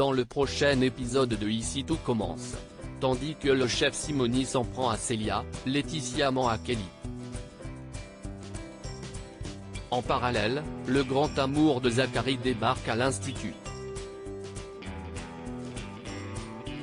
dans le prochain épisode de Ici tout commence. Tandis que le chef Simoni s'en prend à Célia, Laetitia ment à Kelly. En parallèle, le grand amour de Zachary débarque à l'institut.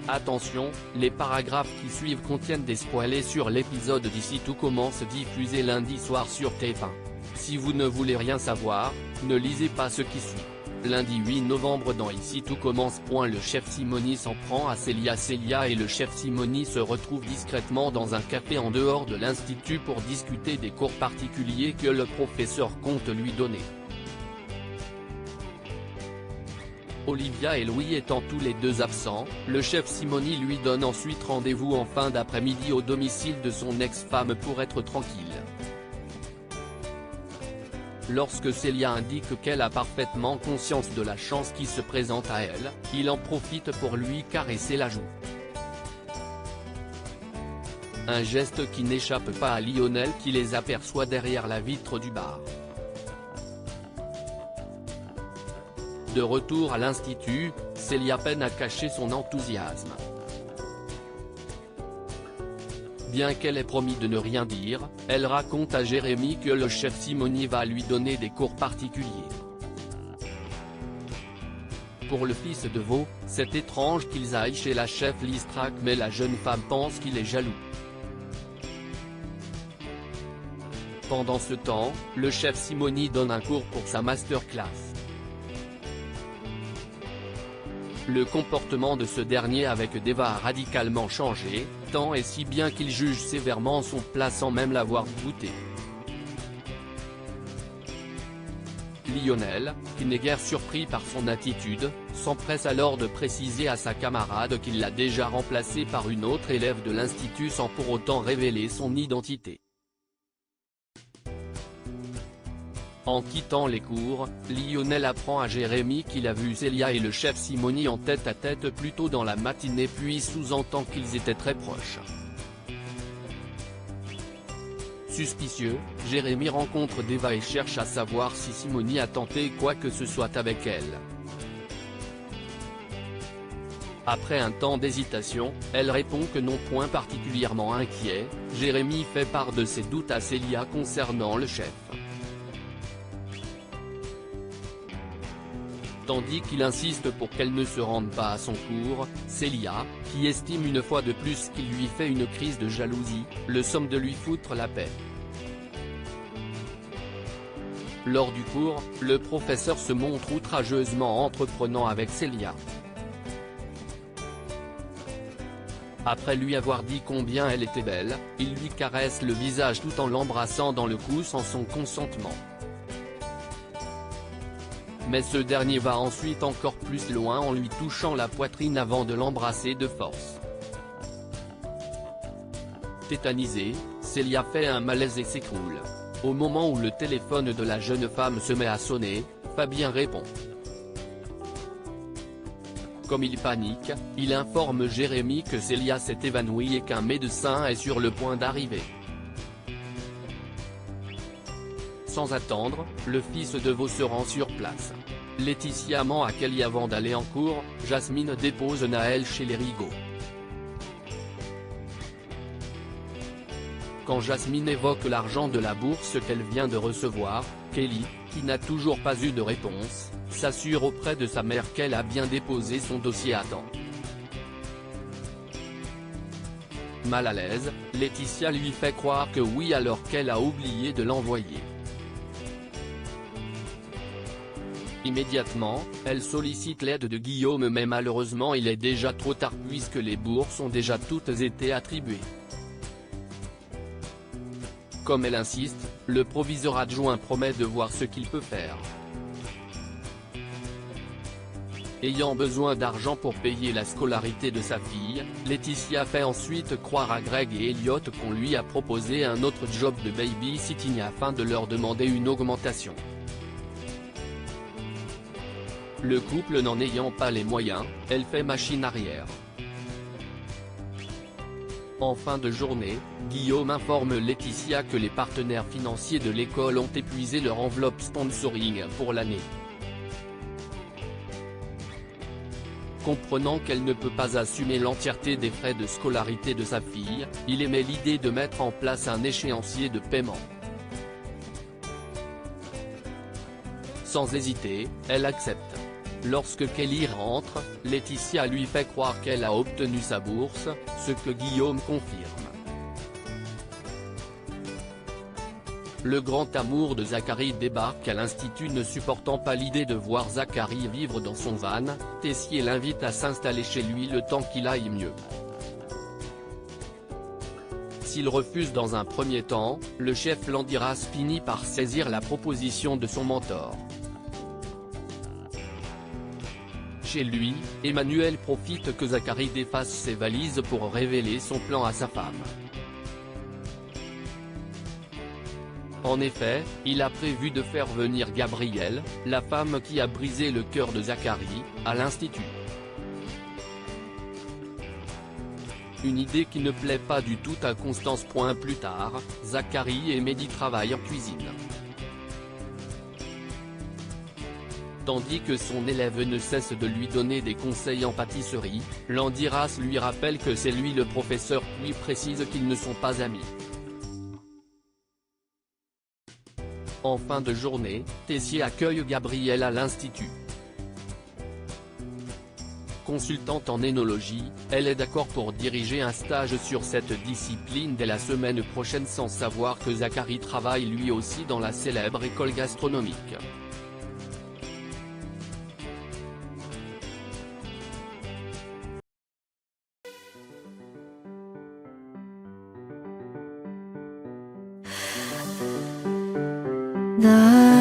Attention, les paragraphes qui suivent contiennent des spoilers sur l'épisode d'Ici tout commence diffusé lundi soir sur TF1. Si vous ne voulez rien savoir, ne lisez pas ce qui suit. Lundi 8 novembre dans Ici tout commence. Le chef Simoni s'en prend à Célia. Célia et le chef Simoni se retrouvent discrètement dans un café en dehors de l'institut pour discuter des cours particuliers que le professeur compte lui donner. Olivia et Louis étant tous les deux absents, le chef Simoni lui donne ensuite rendez-vous en fin d'après-midi au domicile de son ex-femme pour être tranquille. Lorsque Célia indique qu'elle a parfaitement conscience de la chance qui se présente à elle, il en profite pour lui caresser la joue. Un geste qui n'échappe pas à Lionel qui les aperçoit derrière la vitre du bar. De retour à l'institut, Célia peine à cacher son enthousiasme. Bien qu'elle ait promis de ne rien dire, elle raconte à Jérémy que le chef Simoni va lui donner des cours particuliers. Pour le fils de Vaux, c'est étrange qu'ils aillent chez la chef Listrac, mais la jeune femme pense qu'il est jaloux. Pendant ce temps, le chef Simoni donne un cours pour sa masterclass. Le comportement de ce dernier avec Deva a radicalement changé, tant et si bien qu'il juge sévèrement son plat sans même l'avoir goûté. Lionel, qui n'est guère surpris par son attitude, s'empresse alors de préciser à sa camarade qu'il l'a déjà remplacé par une autre élève de l'institut sans pour autant révéler son identité. En quittant les cours, Lionel apprend à Jérémy qu'il a vu Célia et le chef Simoni en tête-à-tête plus tôt dans la matinée, puis sous-entend qu'ils étaient très proches. Suspicieux, Jérémy rencontre Deva et cherche à savoir si Simoni a tenté quoi que ce soit avec elle. Après un temps d'hésitation, elle répond que non, point particulièrement inquiet. Jérémy fait part de ses doutes à Célia concernant le chef. Tandis qu'il insiste pour qu'elle ne se rende pas à son cours, Célia, qui estime une fois de plus qu'il lui fait une crise de jalousie, le somme de lui foutre la paix. Lors du cours, le professeur se montre outrageusement entreprenant avec Célia. Après lui avoir dit combien elle était belle, il lui caresse le visage tout en l'embrassant dans le cou sans son consentement. Mais ce dernier va ensuite encore plus loin en lui touchant la poitrine avant de l'embrasser de force. Tétanisée, Célia fait un malaise et s'écroule. Au moment où le téléphone de la jeune femme se met à sonner, Fabien répond. Comme il panique, il informe Jérémy que Célia s'est évanouie et qu'un médecin est sur le point d'arriver. Sans attendre, le fils de Vaux se rend sur place. Laetitia ment à Kelly avant d'aller en cours. Jasmine dépose Naël chez les Rigaud. Quand Jasmine évoque l'argent de la bourse qu'elle vient de recevoir, Kelly, qui n'a toujours pas eu de réponse, s'assure auprès de sa mère qu'elle a bien déposé son dossier à temps. Mal à l'aise, Laetitia lui fait croire que oui alors qu'elle a oublié de l'envoyer. Immédiatement, elle sollicite l'aide de Guillaume, mais malheureusement il est déjà trop tard puisque les bourses ont déjà toutes été attribuées. Comme elle insiste, le proviseur adjoint promet de voir ce qu'il peut faire. Ayant besoin d'argent pour payer la scolarité de sa fille, Laetitia fait ensuite croire à Greg et Elliot qu'on lui a proposé un autre job de babysitting afin de leur demander une augmentation. Le couple n'en ayant pas les moyens, elle fait machine arrière. En fin de journée, Guillaume informe Laetitia que les partenaires financiers de l'école ont épuisé leur enveloppe sponsoring pour l'année. Comprenant qu'elle ne peut pas assumer l'entièreté des frais de scolarité de sa fille, il émet l'idée de mettre en place un échéancier de paiement. Sans hésiter, elle accepte. Lorsque Kelly rentre, Laetitia lui fait croire qu'elle a obtenu sa bourse, ce que Guillaume confirme. Le grand amour de Zachary débarque à l'institut. Ne supportant pas l'idée de voir Zachary vivre dans son van, Tessier l'invite à s'installer chez lui le temps qu'il aille mieux. S'il refuse dans un premier temps, le chef Landiras finit par saisir la proposition de son mentor. Chez lui, Emmanuel profite que Zachary défasse ses valises pour révéler son plan à sa femme. En effet, il a prévu de faire venir Gabrielle, la femme qui a brisé le cœur de Zachary, à l'institut. Une idée qui ne plaît pas du tout à Constance. Plus tard, Zachary et Mehdi travaillent en cuisine. Tandis que son élève ne cesse de lui donner des conseils en pâtisserie, Landiras lui rappelle que c'est lui le professeur, puis précise qu'ils ne sont pas amis. En fin de journée, Tessier accueille Gabrielle à l'institut. Consultante en énologie, elle est d'accord pour diriger un stage sur cette discipline dès la semaine prochaine, sans savoir que Zachary travaille lui aussi dans la célèbre école gastronomique. 나